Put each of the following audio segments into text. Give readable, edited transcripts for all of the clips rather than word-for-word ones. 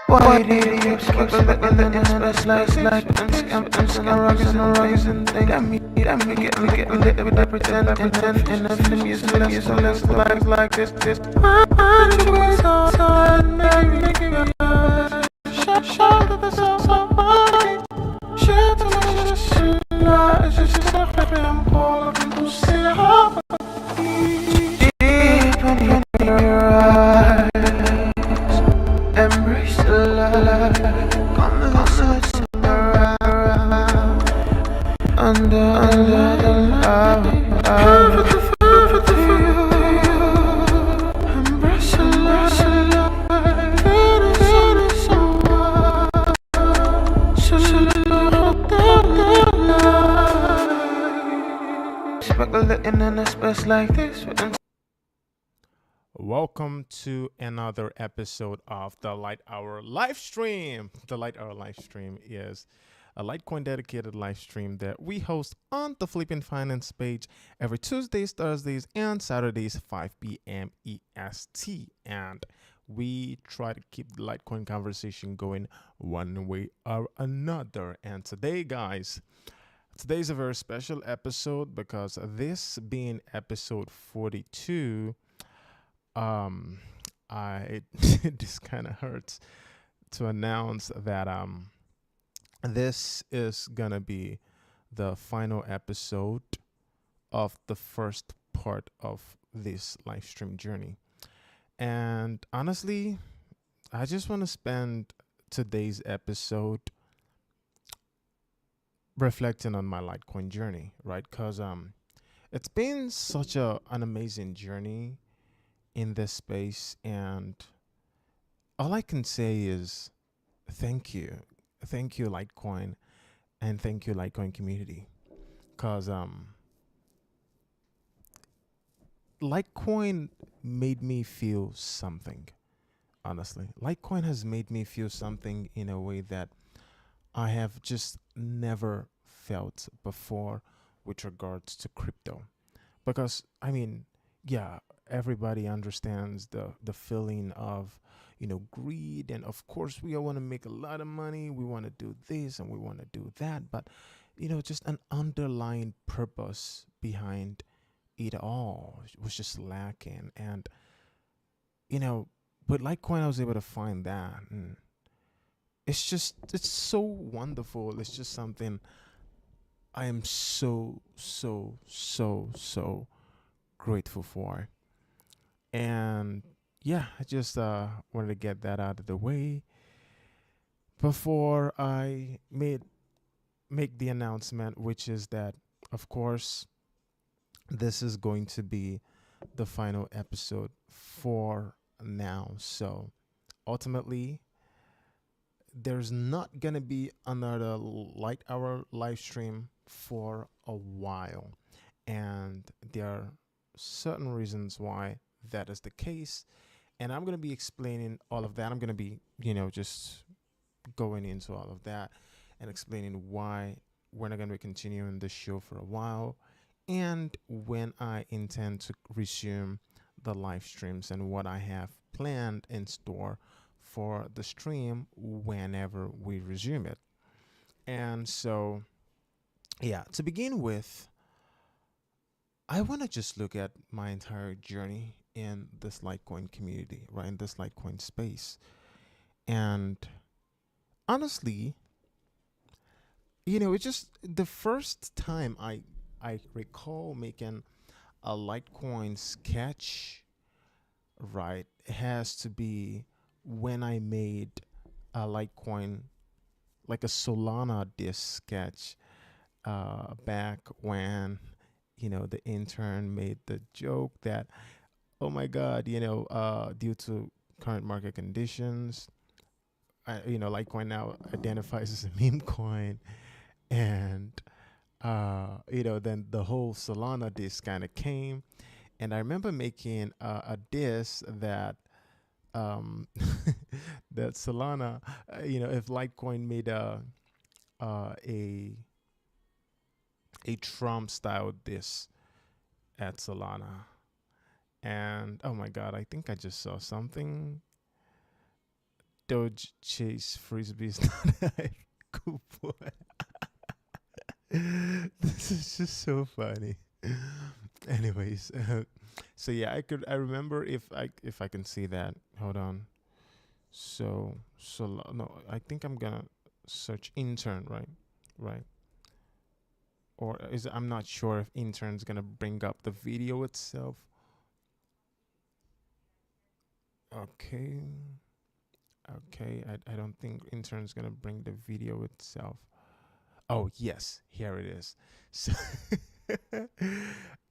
Why did you keep looking at us like and scampers and rugs and things? Got me getting lit with the pretend and the music like this. I think we're so make me shout to the somebody. Shout to the shit, it's just a I'm calling to say how deep in your eyes. Embrace the light. Come listen around. Under the light. Perfect for you. Embrace the light. That is someone. So look the light. Speculating in a space like this. Welcome to another episode of the Lite Hour live stream. The Lite Hour live stream is a Litecoin dedicated live stream that we host on the Flipping Finance page every Tuesdays, Thursdays, and Saturdays, 5 p.m. EST. And we try to keep the Litecoin conversation going one way or another. And today, guys, today's a very special episode because this being episode 42, I this kind of hurts to announce that this is gonna be the final episode of the first part of this live stream journey. And honestly, I just want to spend today's episode reflecting on my Litecoin journey, right? Because it's been such an amazing journey in this space, and all I can say is thank you Litecoin, and thank you Litecoin community, because Litecoin made me feel something. Honestly, Litecoin has made me feel something in a way that I have just never felt before with regards to crypto. Because I mean, yeah, everybody understands the feeling of, greed, and of course we all want to make a lot of money, we want to do this and we want to do that, but just an underlying purpose behind it all was just lacking. And with Litecoin I was able to find that, and it's so wonderful. It's just something I am so grateful for. And yeah, I just wanted to get that out of the way before I make the announcement, which is that, of course, this is going to be the final episode for now. So ultimately, there's not going to be another Lite Hour live stream for a while. And there are certain reasons why that is the case, and I'm going to be explaining all of that. I'm going to be just going into all of that and explaining why we're not going to be continuing the show for a while, and when I intend to resume the live streams, and what I have planned in store for the stream whenever we resume it. And so, yeah, to begin with, I want to just look at my entire journey in this Litecoin community, right? In this Litecoin space. And honestly, it's just the first time I recall making a Litecoin sketch, right? It has to be when I made a Litecoin, like a Solana disc sketch, back when the intern made the joke that, oh my God, due to current market conditions, Litecoin now identifies as a meme coin. And, then the whole Solana disc kind of came. And I remember making a disc that, that Solana, if Litecoin made a Trump style disc at Solana. And oh my God, I think I just saw something Doge Chase Frisbee is not a cool boy. This is just so funny. Anyways, so yeah, I remember if I can see that. Hold on. No, I think I'm gonna search intern, right? Right. Or I'm not sure if intern's gonna bring up the video itself. Okay. Okay. I don't think intern's gonna bring the video itself. Oh yes, here it is. So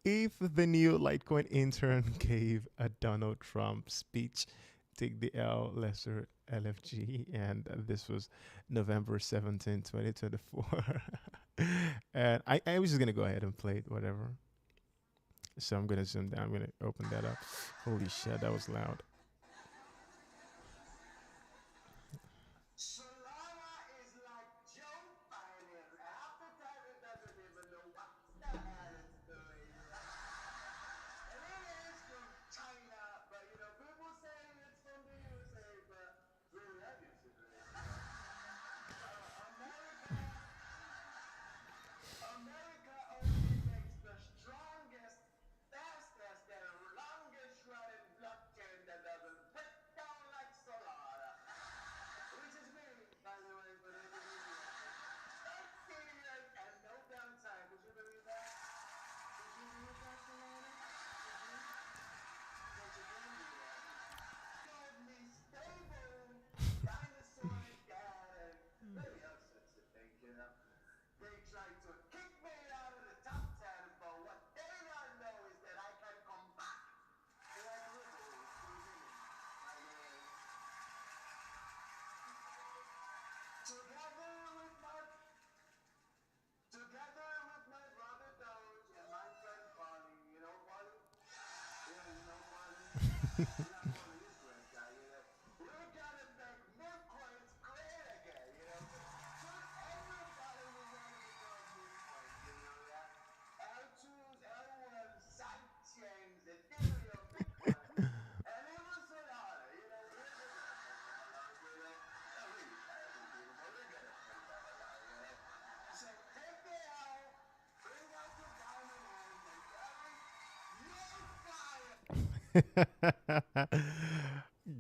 if the new Litecoin intern gave a Donald Trump speech, take the L, lesser LFG, and this was November 17, 2024. And I was just gonna go ahead and play it, whatever. So I'm gonna zoom down. I'm gonna open that up. Holy shit, that was loud.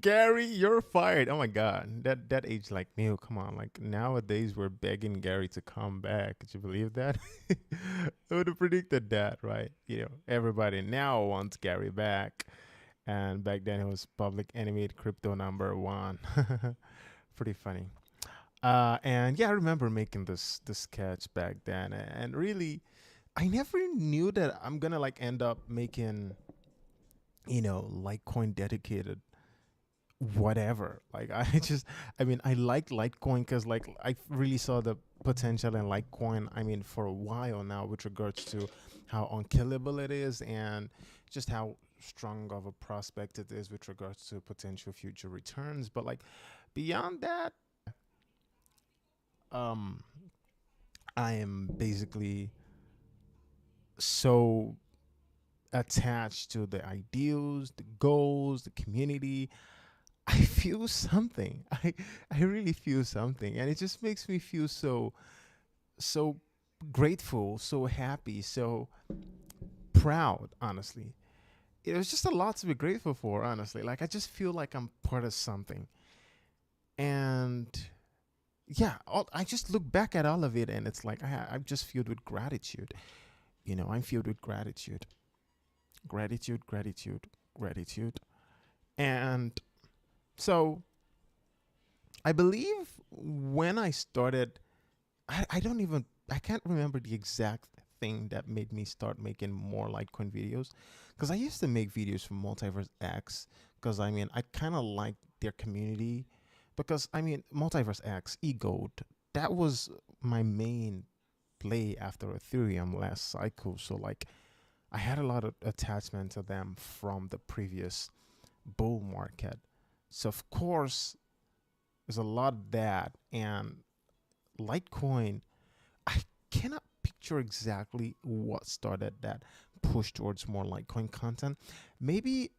Gary, you're fired. Oh my god, that age like me. Come on, like nowadays we're begging Gary to come back. Could you believe that? I would have predicted that, right? You know, everybody now wants Gary back, and back then it was public enemy crypto number one. Pretty funny. And yeah, I remember making this sketch back then, and really, I never knew that I'm gonna like end up making, Litecoin dedicated whatever. Like I mean, I like Litecoin because like I really saw the potential in Litecoin. I mean, for a while now, with regards to how unkillable it is and just how strong of a prospect it is with regards to potential future returns. But like beyond that, um, I am basically so attached to the ideals, the goals, the community. I feel something. I really feel something, and it just makes me feel so grateful, so happy, so proud. Honestly, it was just a lot to be grateful for. Honestly, like I just feel like I'm part of something, and yeah, I just look back at all of it, and it's like I'm just filled with gratitude. I'm filled with gratitude, gratitude, gratitude, gratitude, and so I believe when I started, I can't remember the exact thing that made me start making more Litecoin videos. Because I used to make videos for Multiverse X, because I mean, I kind of like their community. Because I mean, Multiverse X, Egoed, that was my main play after Ethereum last cycle. So, like, I had a lot of attachment to them from the previous bull market. So, of course, there's a lot of that. And Litecoin, I cannot picture exactly what started that push towards more Litecoin content. Maybe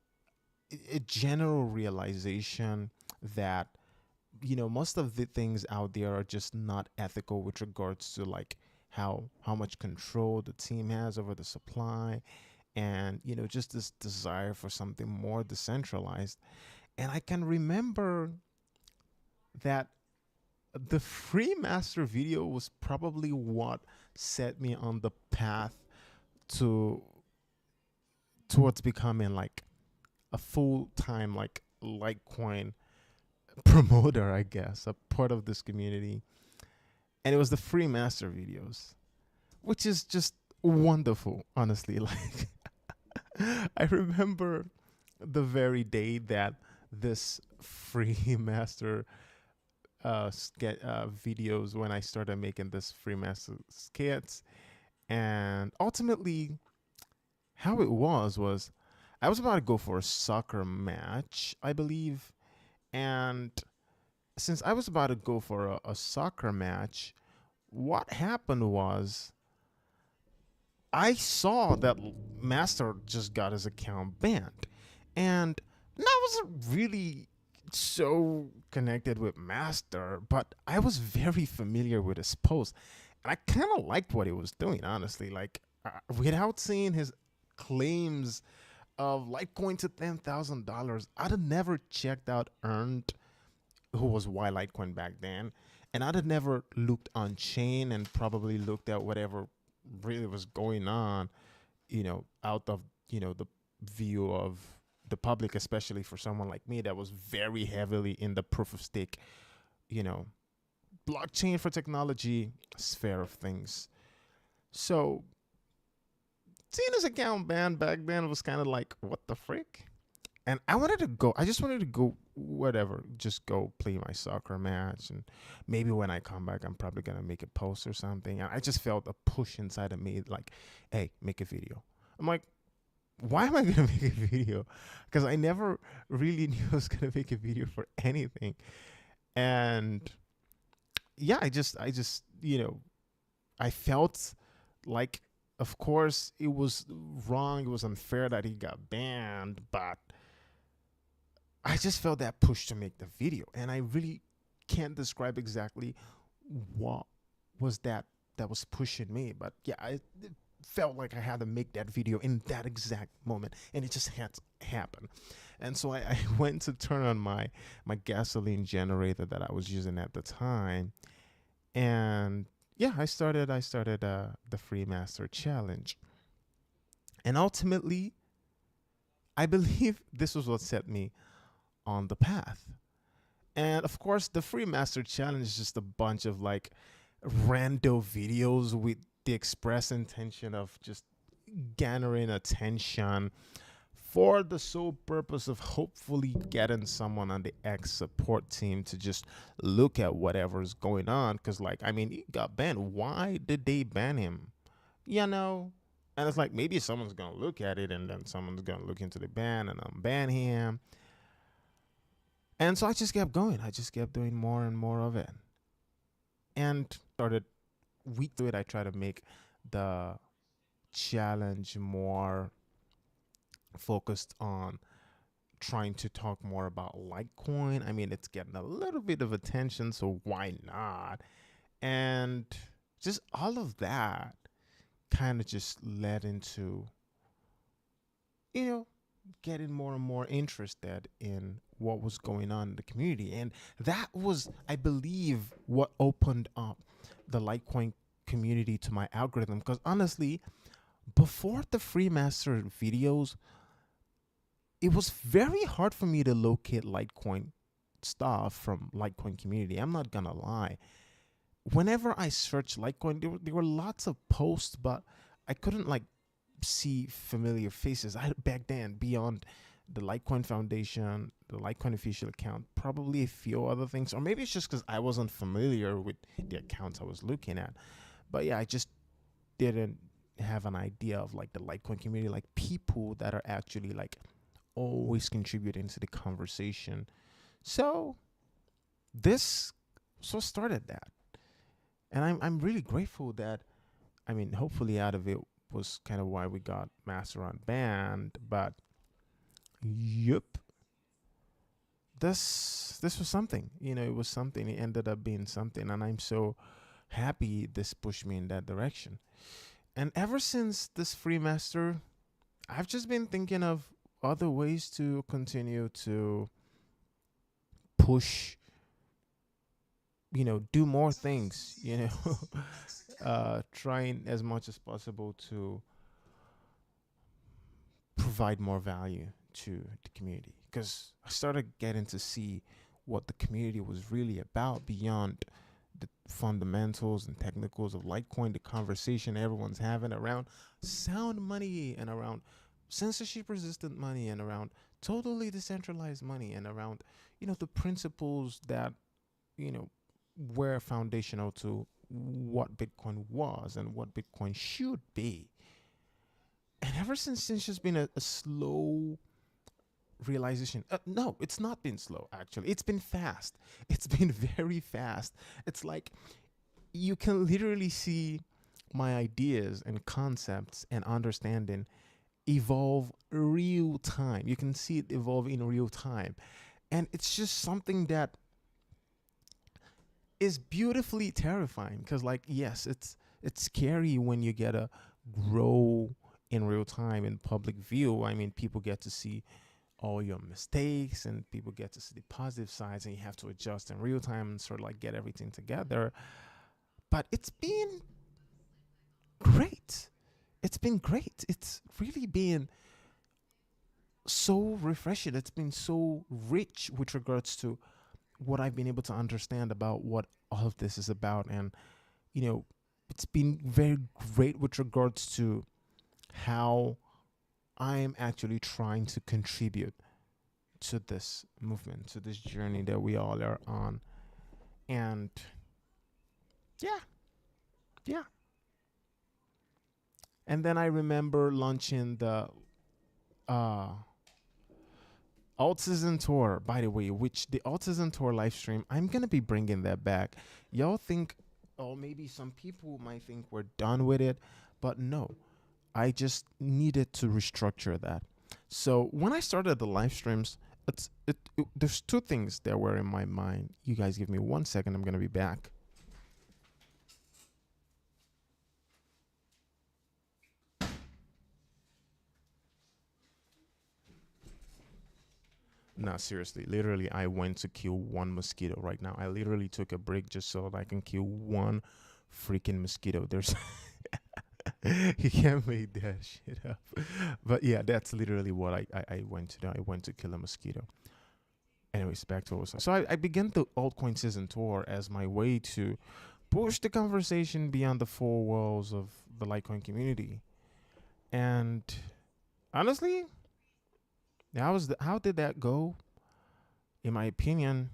a general realization that most of the things out there are just not ethical with regards to like how much control the team has over the supply, and just this desire for something more decentralized. And I can remember that the free master video was probably what set me on the path to towards becoming like a full-time like Litecoin promoter, I guess, a part of this community. And it was the free master videos, which is just wonderful, honestly. Like, I remember the very day that this free master videos, when I started making this free master skits. And ultimately, how it was I was about to go for a soccer match, I believe. And since I was about to go for a soccer match, what happened was I saw that Master just got his account banned. And I wasn't really so connected with Master, but I was very familiar with his post. And I kind of liked what he was doing, honestly. Like, without seeing his claims of Litecoin to $10,000, I'd have never checked out Earned, who was Y Litecoin back then. And I'd have never looked on chain and probably looked at whatever really was going on, out of, the view of the public, especially for someone like me that was very heavily in the proof of stake, you know, blockchain for technology sphere of things. So seeing his account banned back then was kind of like, what the frick? And I just wanted to go, whatever, just go play my soccer match. And maybe when I come back, I'm probably going to make a post or something. And I just felt a push inside of me, like, hey, make a video. I'm like, why am I going to make a video? Because I never really knew I was going to make a video for anything. And yeah, I just, I felt like, of course, it was wrong. It was unfair that he got banned, but I just felt that push to make the video. And I really can't describe exactly what was that was pushing me. But yeah, it felt like I had to make that video in that exact moment. And it just had to happen. And so I went to turn on my gasoline generator that I was using at the time. And yeah, I started the Free Master Challenge. And ultimately, I believe this was what set me on the path. And of course, the Free Master Challenge is just a bunch of like rando videos with the express intention of just garnering attention for the sole purpose of hopefully getting someone on the X support team to just look at whatever's going on. Because, like, I mean, he got banned. Why did they ban him? And it's like, maybe someone's going to look at it and then someone's going to look into the ban and unban him. And so I just kept going. I just kept doing more and more of it. And started week to it, I try to make the challenge more focused on trying to talk more about Litecoin. I mean, it's getting a little bit of attention, so why not? And just all of that kind of just led into, getting more and more interested in what was going on in the community. And that was, I believe, what opened up the Litecoin community to my algorithm. Because honestly, before the Free Master videos, it was very hard for me to locate Litecoin stuff from Litecoin community. I'm not gonna lie. Whenever I searched Litecoin, there were lots of posts, but I couldn't like see familiar faces. Back then, beyond the Litecoin Foundation, the Litecoin official account, probably a few other things, or maybe it's just because I wasn't familiar with the accounts I was looking at. But yeah, I just didn't have an idea of like the Litecoin community, like people that are actually like always contributing to the conversation. So this started that. And I'm really grateful that, I mean, hopefully out of it was kind of why we got Master unbanned. But yep, this was something. It was something. It ended up being something, and I'm so happy this pushed me in that direction. And ever since this free master, I've just been thinking of other ways to continue to push, do more things, trying as much as possible to provide more value to the community, because I started getting to see what the community was really about beyond the fundamentals and technicals of Litecoin, the conversation everyone's having around sound money and around censorship resistant money and around totally decentralized money and around, the principles that, you know, were foundational to what Bitcoin was and what Bitcoin should be. And ever since, it's just been a slow realization. No, it's not been slow, actually. It's been fast. It's been very fast. It's like you can literally see my ideas and concepts and understanding evolve real time. You can see it evolve in real time. And it's just something that is beautifully terrifying, because, like, yes, it's scary when you get to grow in real time in public view. I mean, people get to see all your mistakes and people get to see the positive sides, and you have to adjust in real time and sort of like get everything together. But it's been great. It's been great. It's really been so refreshing. It's been so rich with regards to what I've been able to understand about what all of this is about. And, it's been very great with regards to how I am actually trying to contribute to this movement, to this journey that we all are on. And yeah, yeah. And then I remember launching the uh Autism Tour, by the way, which the Autism Tour live stream, I'm going to be bringing that back. Y'all think, or maybe some people might think we're done with it, but no, I just needed to restructure that. So when I started the live streams, there's two things that were in my mind. You guys give me 1 second, I'm going to be back. No, seriously. Literally, I went to kill one mosquito right now. I literally took a break just so that I can kill one freaking mosquito. There's you can't make that shit up. But yeah, that's literally what I went to do. I went to kill a mosquito. Anyways, back to what I was saying. So I began the altcoin season tour as my way to push the conversation beyond the four walls of the Litecoin community. And honestly, how did that go? In my opinion,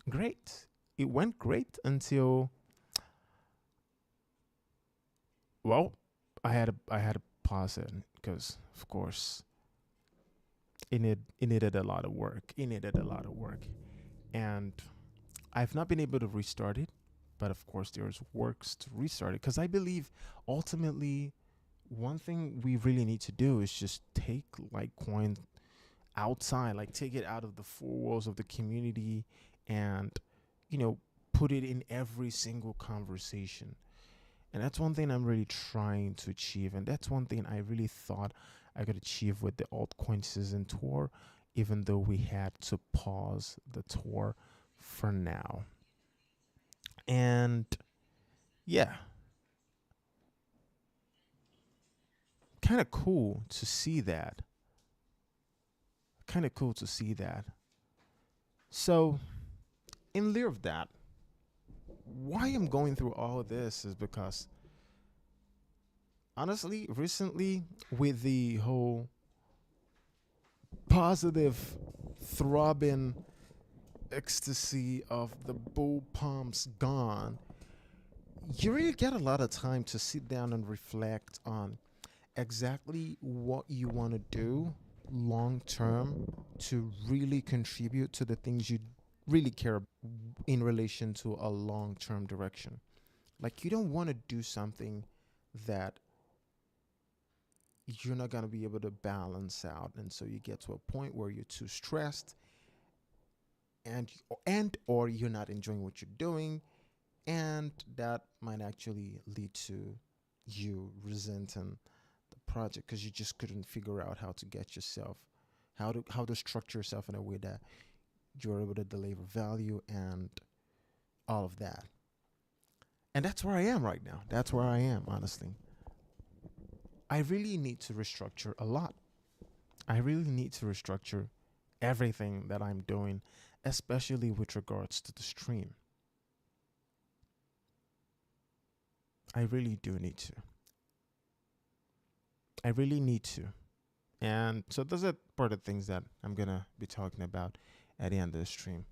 great. It went great until, well, I had to pause it because, of course, it needed a lot of work. It needed a lot of work, and I've not been able to restart it. But of course, there's works to restart it, because I believe ultimately one thing we really need to do is just take Litecoin outside, like take it out of the four walls of the community, and put it in every single conversation. And that's one thing I'm really trying to achieve, and that's one thing I really thought I could achieve with the altcoin season tour, even though we had to pause the tour for now. And yeah, kind of cool to see that. Kind of cool to see that. So, in lieu of that, why I'm going through all of this is because, honestly, recently, with the whole positive, throbbing ecstasy of the bull pumps gone, you really get a lot of time to sit down and reflect on exactly what you want to do long term to really contribute to the things you really care about in relation to a long term direction. Like, you don't want to do something that you're not going to be able to balance out. And so you get to a point where you're too stressed and or you're not enjoying what you're doing, and that might actually lead to you resenting the project because you just couldn't figure out how to get yourself, how to structure yourself in a way that you're able to deliver value and all of that. And that's where I am right now. That's where I am, honestly. I really need to restructure a lot. I really need to restructure everything that I'm doing, especially with regards to the stream. I really do need to. I really need to. And so those are part of the things that I'm going to be talking about at the end of the stream.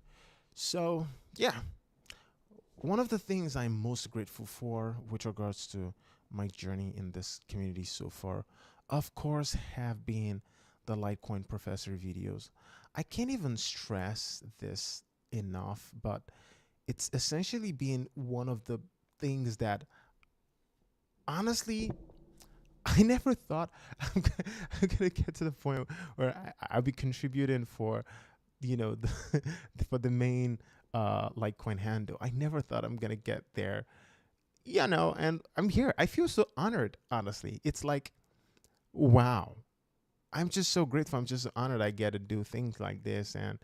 So, yeah, one of the things I'm most grateful for with regards to my journey in this community so far, of course, have been the Litecoin Professor videos. I can't even stress this enough, but it's essentially been one of the things that honestly I never thought I'm gonna get to the point where I'll be contributing for, the, for the main Litecoin handle. I never thought I'm gonna get there, and I'm here. I feel so honored, honestly. It's like, wow, I'm just so grateful. I'm just honored I get to do things like this, and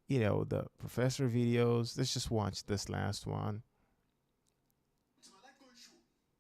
the professor videos. Let's just watch this last one. To my Litecoin show.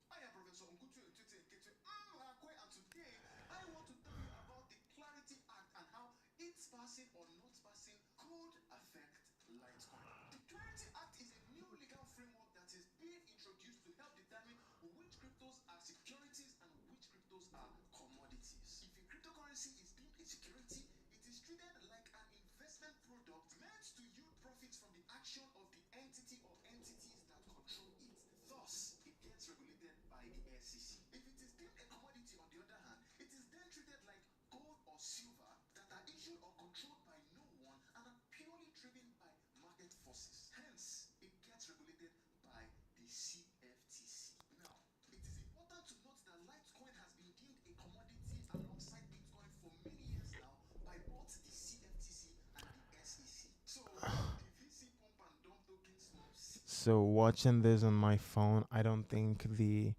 I am Professor Nkutu Ntute Nketu Mwakwe, and today I want to tell you about the Clarity Act and how its passing or not passing could affect Litecoin. The Clarity Act is a new legal framework that is being introduced to help determine which cryptos are securities and which cryptos are commodities. If a cryptocurrency is deemed a security, it is treated like an investment product meant to yield profits from the action of the entity or entities that control it. Thus, it gets regulated by the SEC. If it is deemed a commodity, on the other hand, it is then treated like gold or silver that are issued or controlled by no one and are purely driven by market forces. Hence, it gets regulated by the CFTC. Now, it is important to note that Litecoin has been deemed a commodity alongside Bitcoin for many years now by both the CFTC and the SEC. So, the VC pump and dump token swaps. So watching this on my phone, I don't think the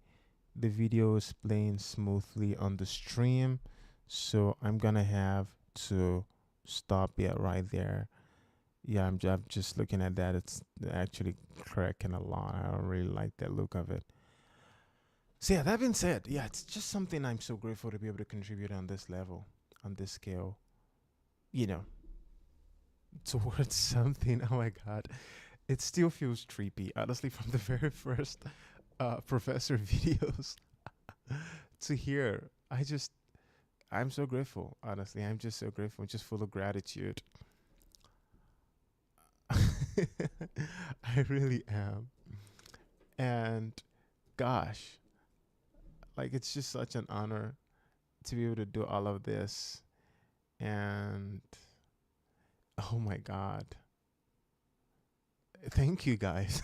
video is playing smoothly on the stream, so I'm gonna have to stop it right there. Yeah, I'm just looking at that. It's actually cracking a lot. I don't really like that look of it. So yeah, that being said, yeah, it's just something I'm so grateful to be able to contribute on this level, on this scale, you know, towards something. Oh my God, it still feels creepy, honestly, from the very first professor videos to here. I'm so grateful, honestly. I'm just so grateful, just full of gratitude. I really am. And gosh, like it's just such an honor to be able to do all of this. And oh my God. Thank you guys.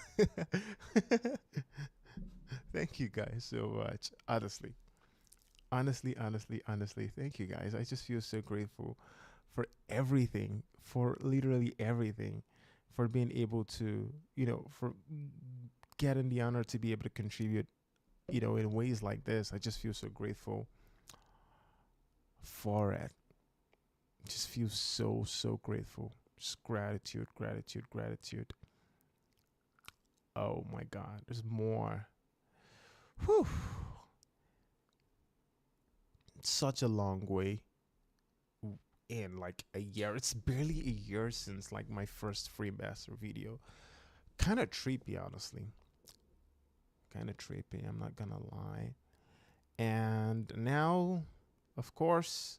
Thank you guys so much. Honestly. Honestly, thank you guys. I just feel so grateful for everything, for literally everything, for being able to, for getting the honor to be able to contribute, in ways like this. I just feel so grateful for it. Just feel so grateful. Just gratitude, gratitude, gratitude. Oh my God, there's more. Whew. Such a long way in like a year. It's barely a year since like my first free master video. Kind of trippy, honestly. Kind of trippy, I'm not gonna lie. And now, of course,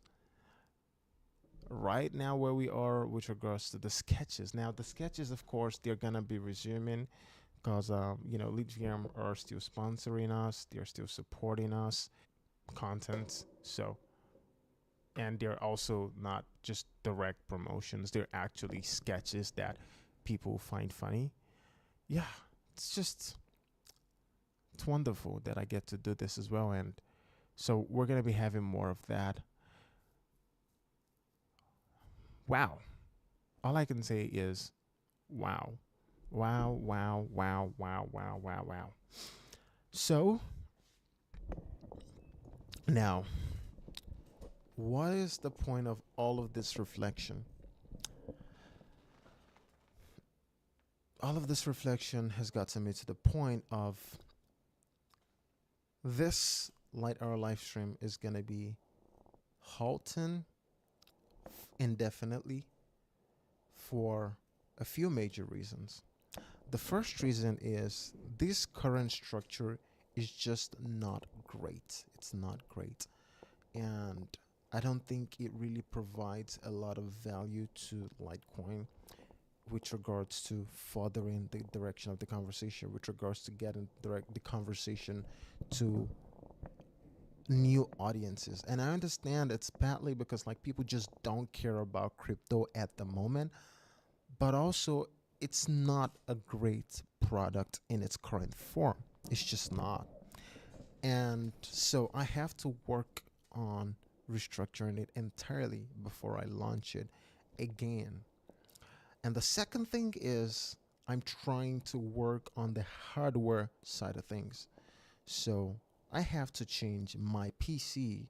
right now where we are with regards to the sketches. Now the sketches, of course, they're gonna be resuming because LIVESTREAM are still sponsoring us. They're still supporting us content. So, and they're also not just direct promotions. They're actually sketches that people find funny. Yeah, it's wonderful that I get to do this as well. And so we're going to be having more of that. Wow. All I can say is Wow. Wow, wow, wow, wow, wow, wow, wow. So, now, what is the point of all of this reflection? All of this reflection has gotten me to the point of this Light Hour live stream is going to be halting indefinitely for a few major reasons. The first reason is this current structure is just not great. It's not great. And I don't think it really provides a lot of value to Litecoin with regards to furthering the direction of the conversation, with regards to getting the conversation to new audiences. And I understand it's partly because like people just don't care about crypto at the moment, but also it's not a great product in its current form. It's just not. And so I have to work on restructuring it entirely before I launch it again. And the second thing is I'm trying to work on the hardware side of things. So I have to change my PC,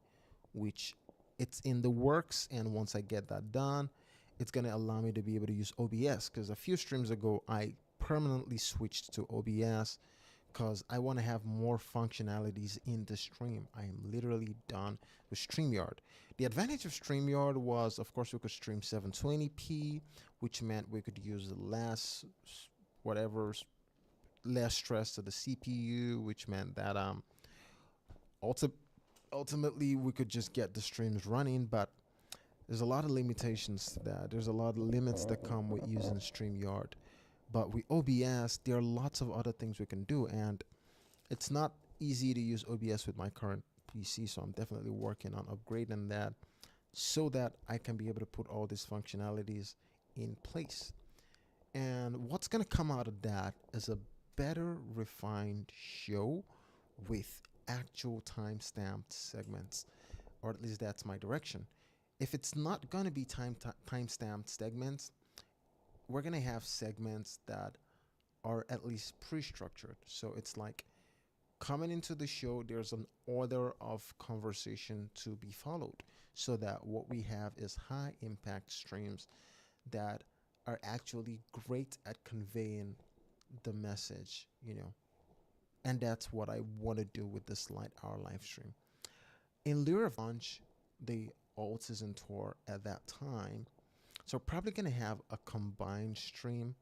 which it's in the works. And once I get that done, it's going to allow me to be able to use OBS, because a few streams ago, I permanently switched to OBS because I want to have more functionalities in the stream. I am literally done with StreamYard. The advantage of StreamYard was, of course, we could stream 720p, which meant we could use less, whatever, less stress to the CPU, which meant that ulti- ultimately we could just get the streams running. But there's a lot of limitations to that. There's a lot of limits that come with using StreamYard. But with OBS, there are lots of other things we can do, and it's not easy to use OBS with my current PC. So I'm definitely working on upgrading that so that I can be able to put all these functionalities in place. And what's going to come out of that is a better refined show with actual time-stamped segments, or at least that's my direction. If it's not going to be time-stamped segments, we're going to have segments that are at least pre-structured. So it's like coming into the show, there's an order of conversation to be followed, so that what we have is high impact streams that are actually great at conveying the message, and that's what I want to do with this Light Hour live stream. In lieu of launch the All Season Tour at that time, so probably gonna have a combined stream,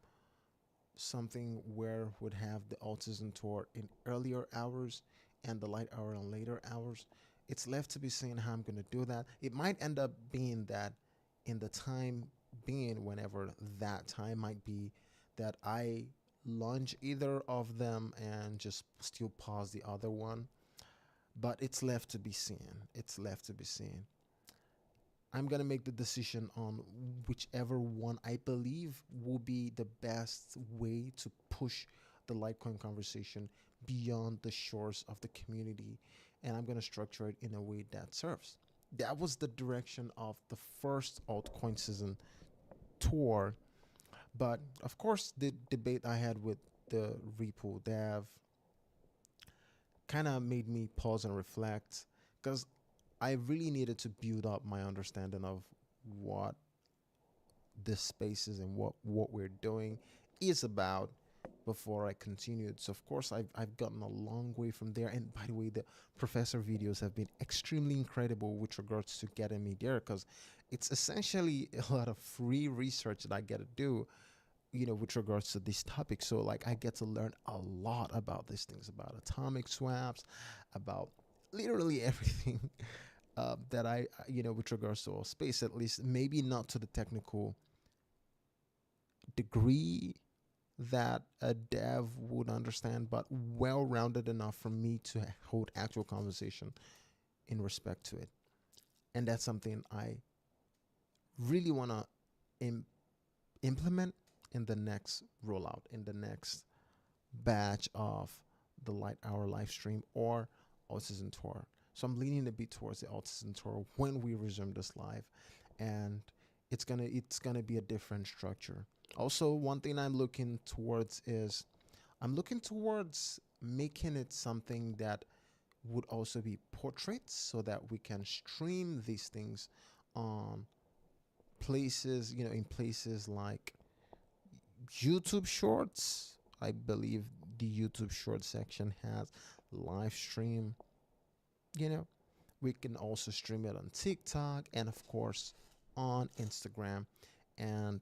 something where would have the All Season Tour in earlier hours and the Light Hour in later hours. It's left to be seen how I'm gonna do that. It might end up being that in the time being, whenever that time might be, that I launch either of them and just still pause the other one. But it's left to be seen. It's left to be seen. I'm gonna make the decision on whichever one I believe will be the best way to push the Litecoin conversation beyond the shores of the community, and I'm gonna structure it in a way that serves. That was the direction of the first altcoin season tour, but of course, the debate I had with the repo dev kind of made me pause and reflect, because I really needed to build up my understanding of what this space is and what we're doing is about before I continued. So of course I've gotten a long way from there. And by the way, the professor videos have been extremely incredible with regards to getting me there, because it's essentially a lot of free research that I get to do, with regards to this topic. So like I get to learn a lot about these things, about atomic swaps, about literally everything that with regards to our space, at least maybe not to the technical degree that a dev would understand, but well rounded enough for me to hold actual conversation in respect to it. And that's something I really want to Im- implement in the next rollout, in the next batch of the Light Hour live stream or All Season Tour. So I'm leaning a bit towards the All Season Tour when we resume this live, and it's gonna be a different structure. Also, one thing I'm looking towards is I'm looking towards making it something that would also be portraits so that we can stream these things on places, in places like YouTube Shorts. I believe the YouTube Short section has live stream. You know, we can also stream it on TikTok and, of course, on Instagram and,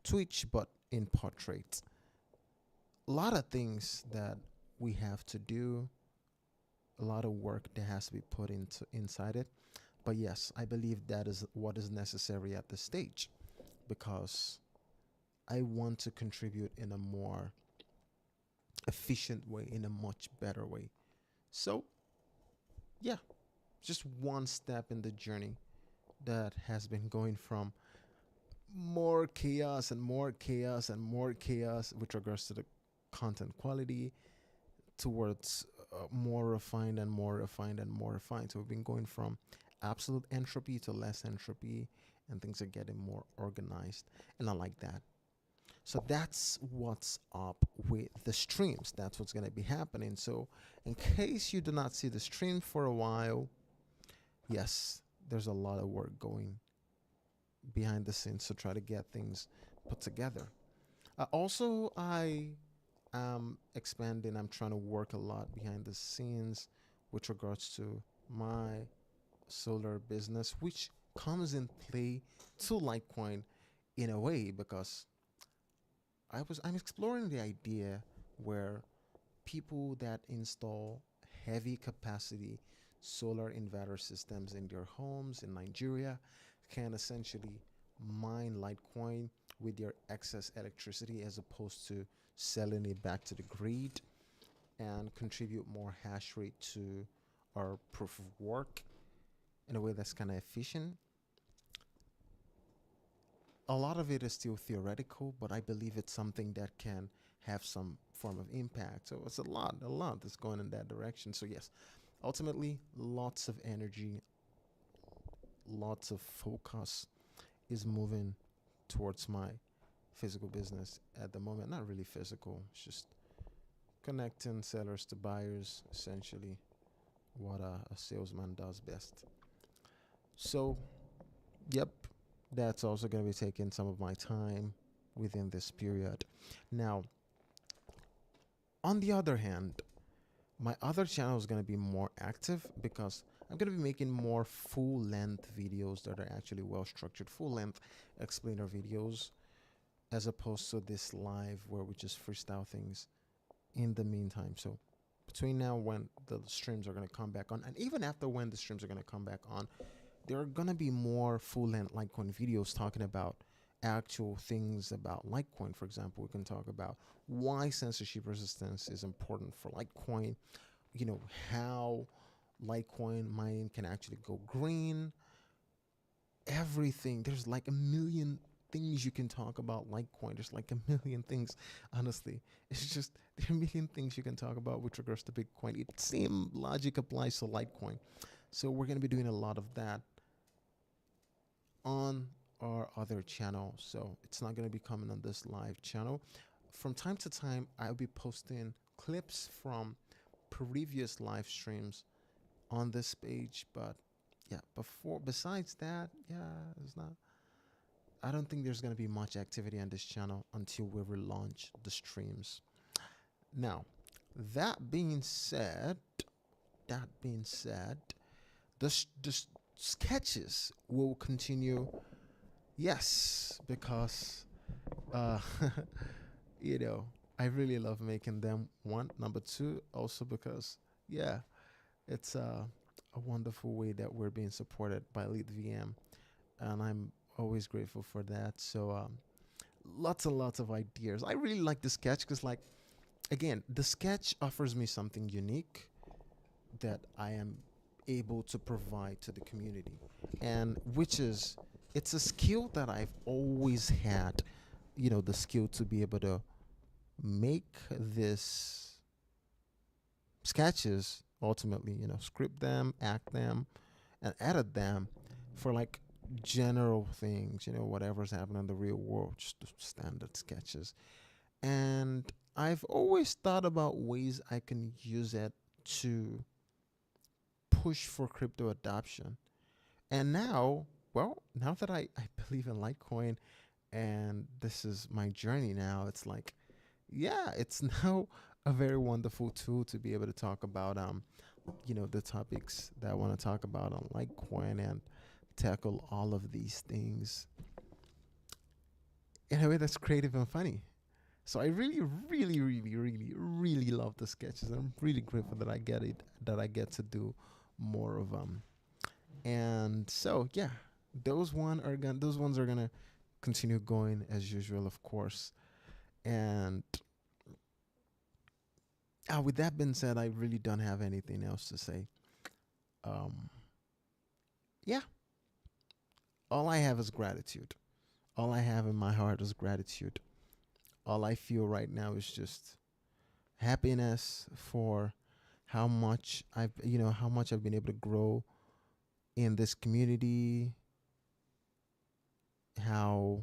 Twitch, but in portraits. A lot of things that we have to do, a lot of work that has to be put into inside it. But yes, I believe that is what is necessary at this stage because I want to contribute in a more efficient way, in a much better way. So, yeah, just one step in the journey that has been going from more chaos and more chaos and more chaos with regards to the content quality towards more refined and more refined and more refined. So we've been going from absolute entropy to less entropy, and things are getting more organized. And I like that. So that's what's up with the streams. That's what's going to be happening. So, in case you do not see the stream for a while, yes, there's a lot of work going behind the scenes to try to get things put together. Also, I am expanding. I'm trying to work a lot behind the scenes with regards to my solar business, which comes in play to Litecoin in a way because I'm exploring the idea where people that install heavy capacity solar inverter systems in their homes in Nigeria can essentially mine Litecoin with their excess electricity as opposed to selling it back to the grid and contribute more hash rate to our proof of work in a way that's kind of efficient. A lot of it is still theoretical, but I believe it's something that can have some form of impact. So it's a lot that's going in that direction. So yes, ultimately, lots of energy, lots of focus is moving towards my physical business at the moment. Not really physical, it's just connecting sellers to buyers, essentially what a salesman does best. So, yep, that's also going to be taking some of my time within this period. Now, on the other hand, my other channel is going to be more active because I'm going to be making more full length videos that are actually well structured, full length explainer videos, as opposed to this live where we just freestyle things in the meantime. So, between now when the streams are going to come back on, and even after when the streams are going to come back on, there are going to be more full length Litecoin videos talking about actual things about Litecoin. For example, we can talk about why censorship resistance is important for Litecoin, how Litecoin mining can actually go green, everything. There's like a million things you can talk about Litecoin. There's like a million things, honestly. It's just, there are a million things you can talk about with regards to Bitcoin. It same logic applies to Litecoin. So we're going to be doing a lot of that on our other channel. So it's not going to be coming on this live channel. From time to time, I'll be posting clips from previous live streams on this page. But yeah, besides that, yeah, it's not. I don't think there's going to be much activity on this channel until we relaunch the streams. Now, that being said, the sketches will continue. Yes, because uh, I really love making them. One, number two, also because yeah, it's a wonderful way that we're being supported by LiteVM, and I'm always grateful for that. So lots and lots of ideas. I really like the sketch because, like, again, the sketch offers me something unique that I am able to provide to the community, and which is it's a skill that I've always had, the skill to be able to make this sketches ultimately, script them, act them, and edit them for like general things, whatever's happening in the real world, just the standard sketches. And I've always thought about ways I can use it to push for crypto adoption. And now, well, now that I believe in Litecoin and this is my journey now, it's like, yeah, it's now a very wonderful tool to be able to talk about the topics that I want to talk about on Litecoin and tackle all of these things in a way that's creative and funny. So I really, really, really, really, really love the sketches. I'm really grateful that I get to do more of them. And so yeah, those ones are gonna continue going as usual, of course. And with that being said, I really don't have anything else to say. Um, yeah, all I have is gratitude. All I have in my heart is gratitude. All I feel right now is just happiness for how much I've been able to grow in this community, how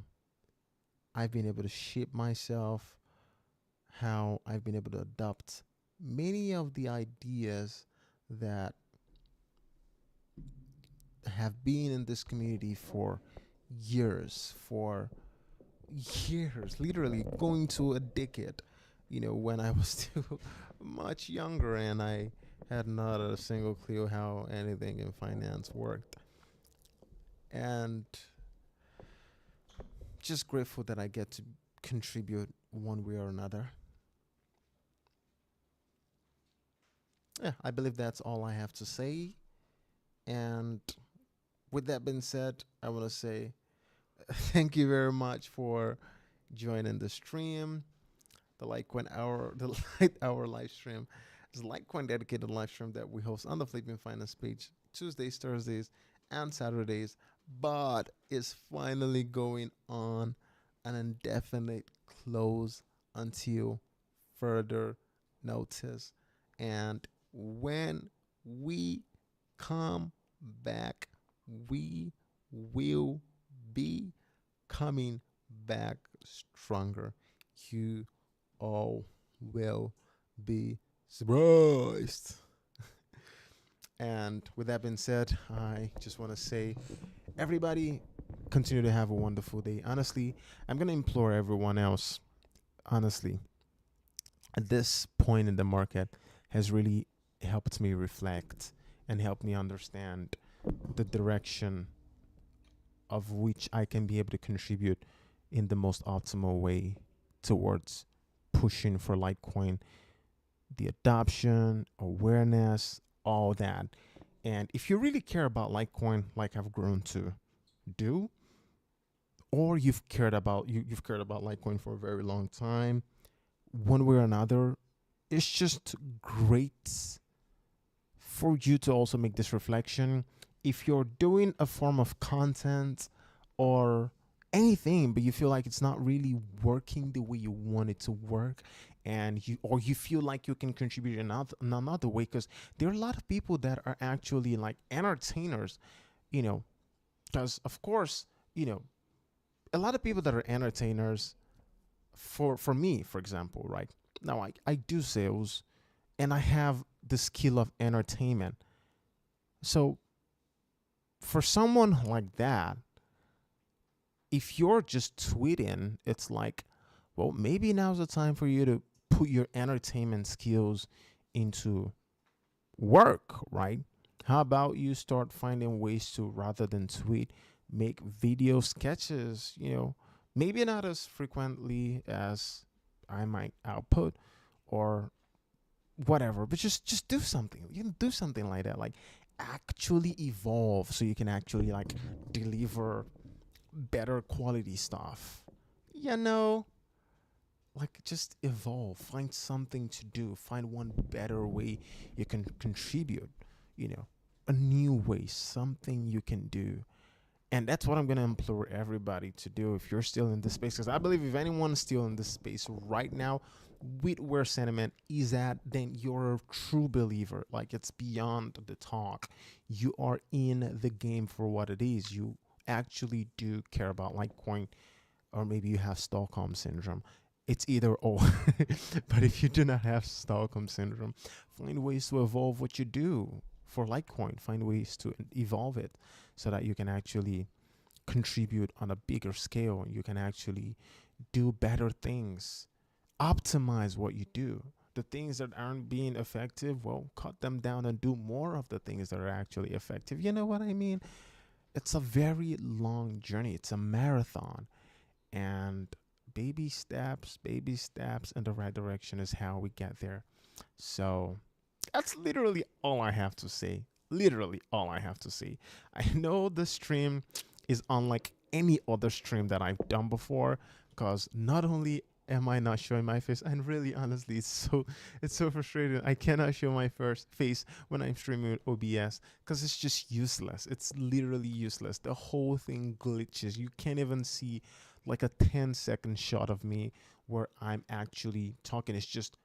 I've been able to shape myself, how I've been able to adopt many of the ideas that have been in this community for years, literally going to a decade, when I was still much younger and I had not a single clue how anything in finance worked. And just grateful that I get to contribute one way or another. Yeah, I believe that's all I have to say. And with that being said, I want to say thank you very much for joining the stream. The Light Hour live stream is Litecoin dedicated live stream that we host on the Flipping Finance page Tuesdays, Thursdays, and Saturdays, but is finally going on an indefinite close until further notice. And when we come back, we will be coming back stronger. You all will be surprised. And with that being said, I just want to say, everybody, continue to have a wonderful day. Honestly, I'm going to implore everyone else, honestly, at this point in the market has really helped me reflect and helped me understand the direction of which I can be able to contribute in the most optimal way towards pushing for Litecoin, the adoption, awareness, all that. And if you really care about Litecoin, like I've grown to do, or you've cared about Litecoin for a very long time, one way or another, it's just great for you to also make this reflection. If you're doing a form of content or anything, but you feel like it's not really working the way you want it to work, and you feel like you can contribute in another way, because there are a lot of people that are actually like entertainers, because of course, a lot of people that are entertainers, for me, for example, right now, I do sales and I have the skill of entertainment. So for someone like that, if you're just tweeting, it's like, well, maybe now's the time for you to put your entertainment skills into work, right? How about you start finding ways to, rather than tweet, make video sketches, maybe not as frequently as I might output or whatever, but just do something. You can do something like that, like actually evolve so you can actually like deliver better quality stuff. Like just evolve, find something to do, find one better way you can contribute, a new way, something you can do. And that's what I'm going to implore everybody to do if you're still in this space. Because I believe if anyone's still in this space right now with where sentiment is at, then you're a true believer. Like, it's beyond the talk. You are in the game for what it is. You actually do care about Litecoin, or maybe you have Stockholm syndrome, it's either or. But if you do not have Stockholm syndrome, find ways to evolve what you do for Litecoin. Find ways to evolve it so that you can actually contribute on a bigger scale. You can actually do better things, optimize what you do. The things that aren't being effective, well, cut them down and do more of the things that are actually effective. You know what I mean? It's a very long journey, it's a marathon. And baby steps in the right direction is how we get there. So that's literally all I have to say. Literally all I have to say. I know the stream is unlike any other stream that I've done before, because not only am I not showing my face, and really honestly it's so frustrating. I cannot show my first face when I'm streaming with OBS because it's just useless. It's literally useless. The whole thing glitches. You can't even see like a 10-second shot of me where I'm actually talking. It's just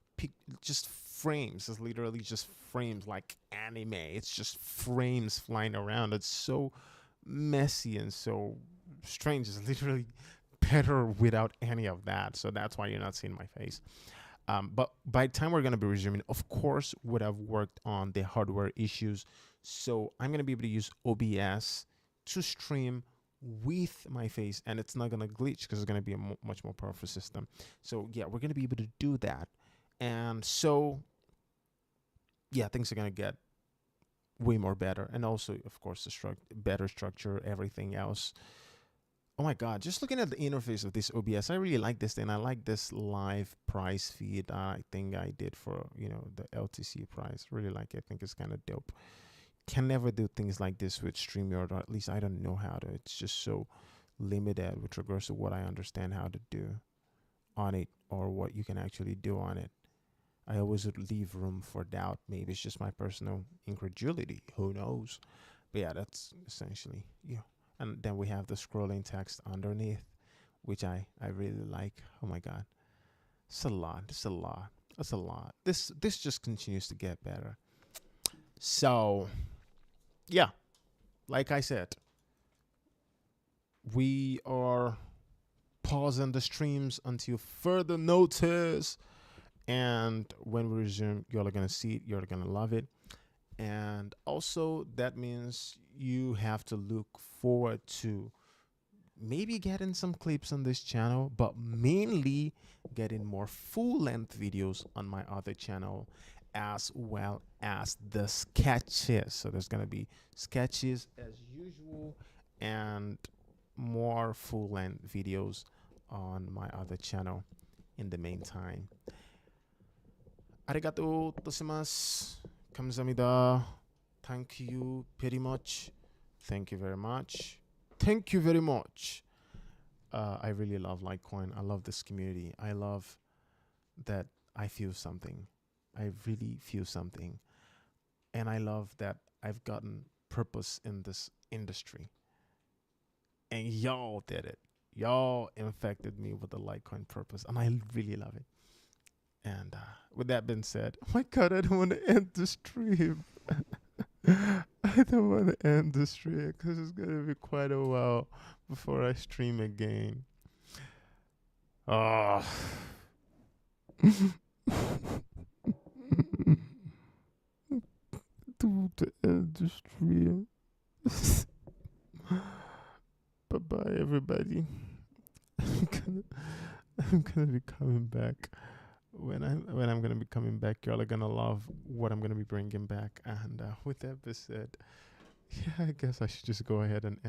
frames. It's literally just frames, like anime. It's just frames flying around. It's so messy and so strange. It's literally better without any of that. So that's why you're not seeing my face. But by the time we're going to be resuming, of course, would have worked on the hardware issues. So I'm going to be able to use OBS to stream with my face, and it's not going to glitch because it's going to be a much more powerful system. So yeah, we're going to be able to do that. And so yeah, things are going to get way more better. And also, of course, the better structure, everything else. Oh my God, just looking at the interface of this OBS, I really like this thing. I like this live price feed I think I did for, the LTC price. Really like it. I think it's kind of dope. Can never do things like this with StreamYard, or at least I don't know how to. It's just so limited with regards to what I understand how to do on it, or what you can actually do on it. I always would leave room for doubt. Maybe it's just my personal incredulity. Who knows? But yeah, that's essentially, And then we have the scrolling text underneath, which I really like. Oh my God. It's a lot. It's a lot. It's a lot. This just continues to get better. So yeah, like I said, we are pausing the streams until further notice. And when we resume, you're going to see it. You're going to love it. And also, that means you have to look forward to maybe getting some clips on this channel, but mainly getting more full-length videos on my other channel, as well as the sketches. So there's going to be sketches as usual and more full-length videos on my other channel in the meantime. Arigato gozaimasu. Kamsahamnida. Thank you very much. Thank you very much. Thank you very much. I really love Litecoin. I love this community. I love that I feel something. I really feel something. And I love that I've gotten purpose in this industry. And y'all did it. Y'all infected me with the Litecoin purpose. And I really love it. And with that being said, oh my God, I don't want to end the stream. I don't want to end the stream because it's going to be quite a while before I stream again. Oh. To end the stream. Bye-bye, everybody. I'm gonna be coming back. When I'm gonna be coming back, y'all are gonna love what I'm gonna be bringing back. And with that being said, yeah, I guess I should just go ahead and